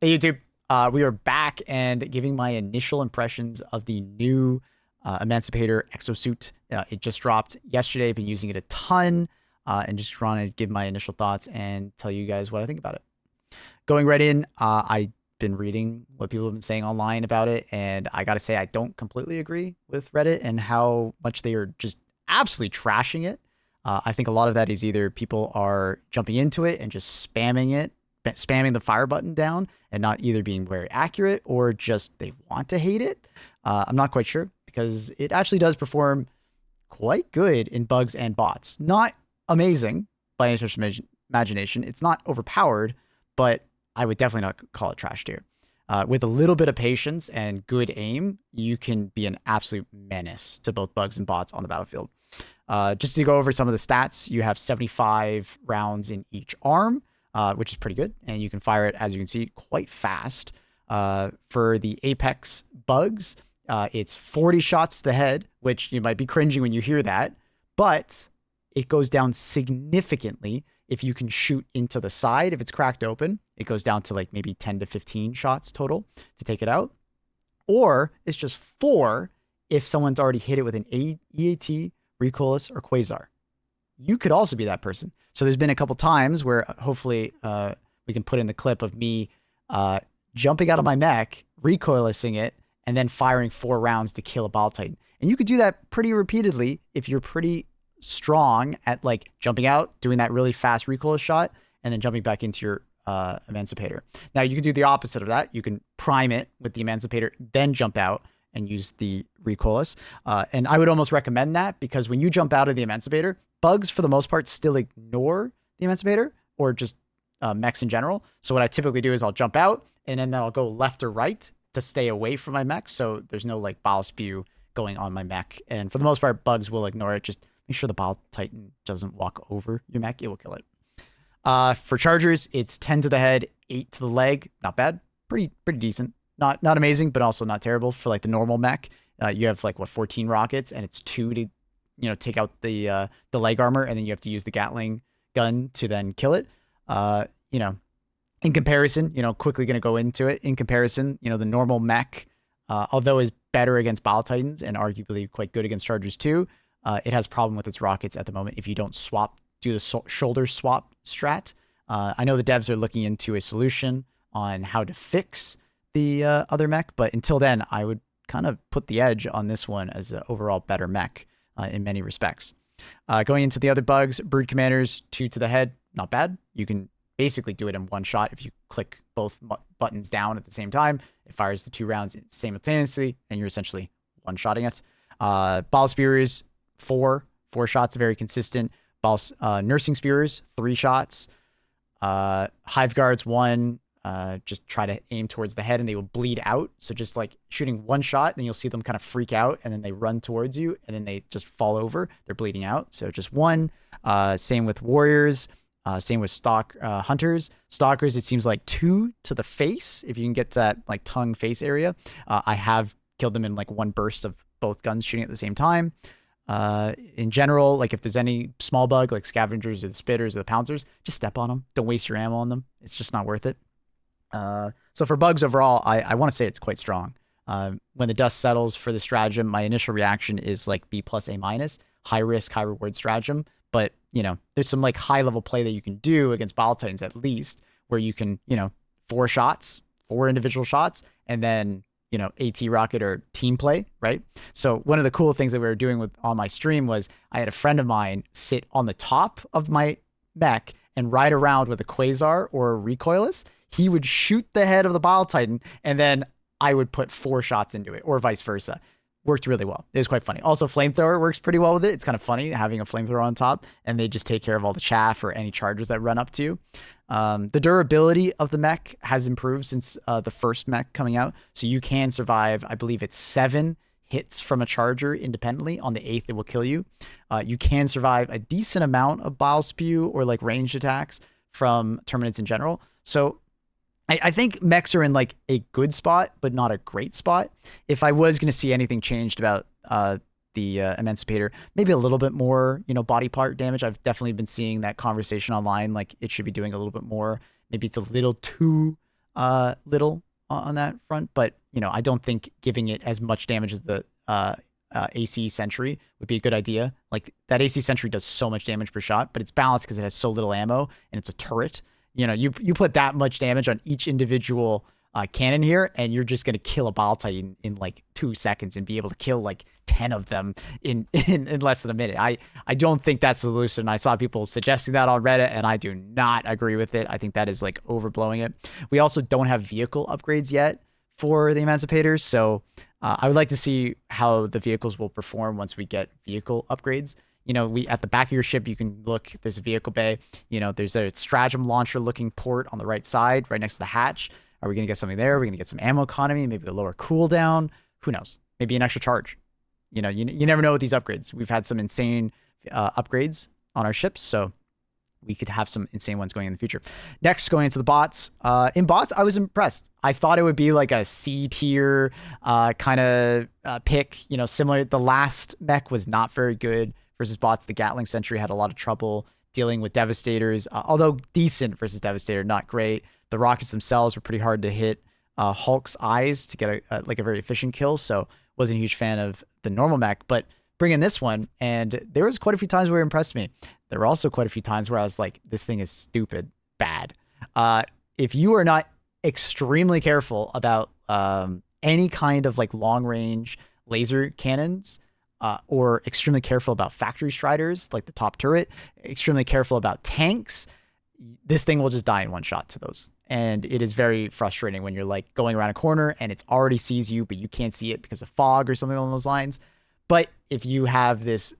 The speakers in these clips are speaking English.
Hey YouTube, we are back and giving my initial impressions of the new Emancipator exosuit. It just dropped yesterday. I've been using it a ton and just trying to give my initial thoughts and tell you guys what I think about it. Going right in, I've been reading what people have been saying online about it, and I gotta say I don't completely agree with Reddit and how much they are just absolutely trashing it. I think a lot of that is either people are jumping into it and just spamming the fire button down and not either being very accurate or just they want to hate it. I'm not quite sure because it actually does perform quite good in bugs and bots. Not amazing by any stretch of imagination. It's not overpowered, but I would definitely not call it trash tier. With a little bit of patience and good aim, you can be an absolute menace to both bugs and bots on the battlefield. Just to go over some of the stats, you have 75 rounds in each arm, which is pretty good. And you can fire it, as you can see, quite fast. For the Apex bugs, it's 40 shots to the head, which you might be cringing when you hear that, but it goes down significantly if you can shoot into the side. If it's cracked open, it goes down to like maybe 10 to 15 shots total to take it out. Or it's just 4 if someone's already hit it with an EAT, Recoilless, or Quasar. You could also be that person. So there's been a couple times where hopefully we can put in the clip of me jumping out of my mech, recoillessing it, and then firing 4 rounds to kill a Bile Titan. And you could do that pretty repeatedly if you're pretty strong at like jumping out, doing that really fast recoilless shot, and then jumping back into your Emancipator. Now you can do the opposite of that. You can prime it with the Emancipator, then jump out and use the recoilless. And I would almost recommend that because when you jump out of the Emancipator, bugs for the most part still ignore the Emancipator or just mechs in general. So what I typically do is I'll jump out and then I'll go left or right to stay away from my mech. So there's no like bile spew going on my mech. And for the most part, bugs will ignore it. Just make sure the Bile Titan doesn't walk over your mech. It will kill it. For chargers, it's 10 to the head, 8 to the leg. Not bad. Pretty decent. Not amazing, but also not terrible for like the normal mech. You have like 14 rockets, and it's 2 to take out the leg armor, and then you have to use the Gatling gun to then kill it. In comparison, quickly going to go into it. In comparison, the normal mech, although is better against Bile Titans and arguably quite good against chargers too, it has a problem with its rockets at the moment if you don't do the shoulder swap strat. I know the devs are looking into a solution on how to fix the other mech, but until then, I would kind of put the edge on this one as an overall better mech in many respects. Going into the other bugs, Brood Commanders, 2 to the head, not bad. You can basically do it in one shot if you click both buttons down at the same time. It fires the 2 rounds simultaneously, and you're essentially one-shotting it. Bile Spears, 4 shots, very consistent. Nursing Spears, 3 shots. Hive Guards, 1. Just try to aim towards the head and they will bleed out. So just like shooting 1 shot, then you'll see them kind of freak out and then they run towards you and then they just fall over. They're bleeding out. So just 1. Same with Warriors. Same with Hunters. Stalkers, it seems like 2 to the face. If you can get to that like tongue face area. I have killed them in like 1 burst of both guns shooting at the same time. In general, like if there's any small bug like Scavengers or the Spitters or the Pouncers, just step on them. Don't waste your ammo on them. It's just not worth it. So for bugs overall, I want to say it's quite strong. When the dust settles for the stratagem, my initial reaction is like B+, A-, high risk, high reward stratagem. But, there's some like high level play that you can do against Bile Titans at least, where you can, 4 shots, 4 individual shots, and then, AT rocket or team play, right? So one of the cool things that we were doing on my stream was I had a friend of mine sit on the top of my mech and ride around with a Quasar or a Recoilless. He would shoot the head of the Bile Titan, and then I would put 4 shots into it, or vice versa. Worked really well. It was quite funny. Also, Flamethrower works pretty well with it. It's kind of funny having a Flamethrower on top, and they just take care of all the chaff or any charges that run up to you. The durability of the mech has improved since the first mech coming out, so you can survive, I believe it's 7 hits from a charger independently. On the 8th, it will kill you. You can survive a decent amount of Bile Spew or like ranged attacks from Terminids in general. So I think mechs are in like a good spot, but not a great spot. If I was going to see anything changed about the Emancipator, maybe a little bit more, body part damage. I've definitely been seeing that conversation online. Like it should be doing a little bit more. Maybe it's a little too little on that front, but I don't think giving it as much damage as the AC Sentry would be a good idea. Like that AC Sentry does so much damage per shot, but it's balanced because it has so little ammo and it's a turret. You put that much damage on each individual cannon here, and you're just gonna kill a Bile Titan in like 2 seconds and be able to kill like 10 of them in less than a minute. I don't think that's the solution. I saw people suggesting that on Reddit, and I do not agree with it. I think that is like overblowing it. We also don't have vehicle upgrades yet for the Emancipators, so I would like to see how the vehicles will perform once we get vehicle upgrades. We at the back of your ship, you can look, there's a vehicle bay. There's a stratagem launcher looking port on the right side, right next to the hatch. Are we going to get something there? Are we going to get some ammo economy, maybe a lower cooldown? Who knows? Maybe an extra charge. You never know with these upgrades. We've had some insane upgrades on our ships, so we could have some insane ones going in the future. Next, going into the bots. In bots, I was impressed. I thought it would be like a C tier kind of pick. Similar. The last mech was not very good versus bots. The Gatling Sentry had a lot of trouble dealing with Devastators, although decent versus Devastator, not great. The rockets themselves were pretty hard to hit Hulk's eyes to get a very efficient kill, so wasn't a huge fan of the normal mech. But bring in this one, and there was quite a few times where it impressed me. There were also quite a few times where I was like, this thing is stupid bad. If you are not extremely careful about any kind of like long range laser cannons, or extremely careful about factory striders, like the top turret, extremely careful about tanks, this thing will just die in one shot to those. And it is very frustrating when you're like going around a corner and it's already sees you, but you can't see it because of fog or something along those lines. But if you have this,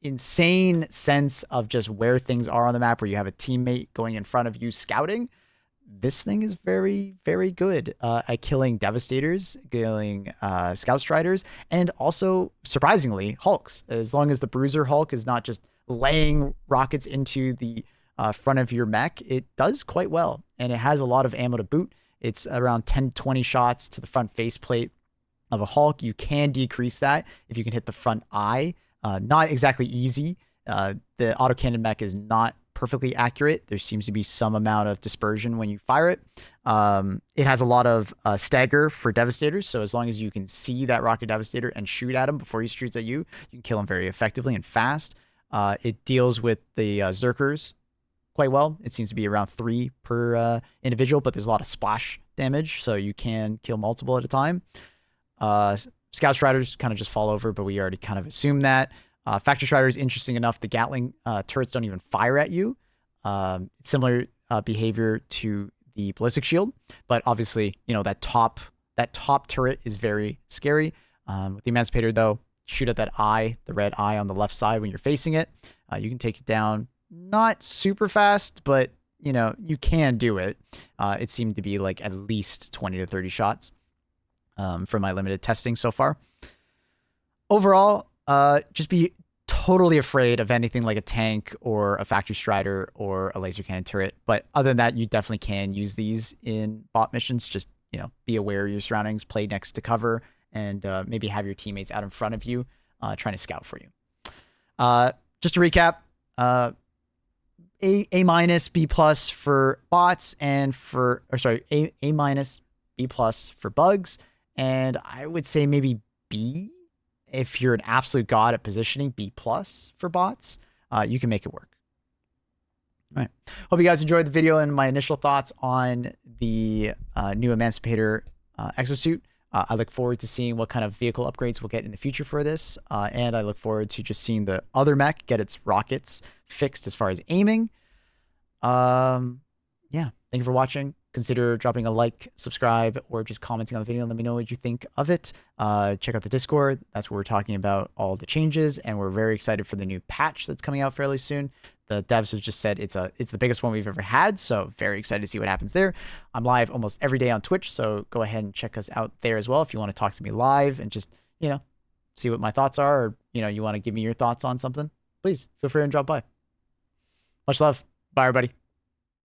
insane sense of just where things are on the map, where you have a teammate going in front of you scouting, this thing is very, very good at killing Devastators, killing Scout Striders, and also, surprisingly, Hulks. As long as the Bruiser Hulk is not just laying rockets into the front of your mech, it does quite well. And it has a lot of ammo to boot. It's around 10-20 shots to the front faceplate of a Hulk. You can decrease that if you can hit the front eye. Not exactly easy. The autocannon mech is not perfectly accurate. There seems to be some amount of dispersion when you fire it. It has a lot of stagger for Devastators, so as long as you can see that rocket Devastator and shoot at him before he shoots at you, you can kill him very effectively and fast. It deals with the Zerkers quite well. It seems to be around 3 per individual, but there's a lot of splash damage, so you can kill multiple at a time. Scout Striders kind of just fall over, but we already kind of assumed that. Factory Strider is interesting enough. The Gatling turrets don't even fire at you. Similar behavior to the Ballistic Shield, but obviously, that top turret is very scary. With the Emancipator, though, shoot at that eye, the red eye on the left side when you're facing it. You can take it down. Not super fast, but you can do it. It seemed to be like at least 20 to 30 shots from my limited testing so far. Overall, just be totally afraid of anything like a tank or a factory strider or a laser cannon turret. But other than that, you definitely can use these in bot missions. Just be aware of your surroundings, play next to cover, and maybe have your teammates out in front of you trying to scout for you. Just to recap, A minus, B plus for bots, and A minus, B plus for bugs, and I would say maybe B if you're an absolute god at positioning. B plus for bots. You can make it work. All right. Hope you guys enjoyed the video and my initial thoughts on the new Emancipator exosuit. I look forward to seeing what kind of vehicle upgrades we'll get in the future for this. And I look forward to just seeing the other mech get its rockets fixed as far as aiming. Yeah, thank you for watching. Consider dropping a like, subscribe, or just commenting on the video and let me know what you think of it. Check out the Discord. That's where we're talking about all the changes, and we're very excited for the new patch that's coming out fairly soon. The devs have just said it's the biggest one we've ever had, so very excited to see what happens there. I'm live almost every day on Twitch, so go ahead and check us out there as well if you want to talk to me live and just, see what my thoughts are, or, you want to give me your thoughts on something. Please feel free and drop by. Much love. Bye, everybody.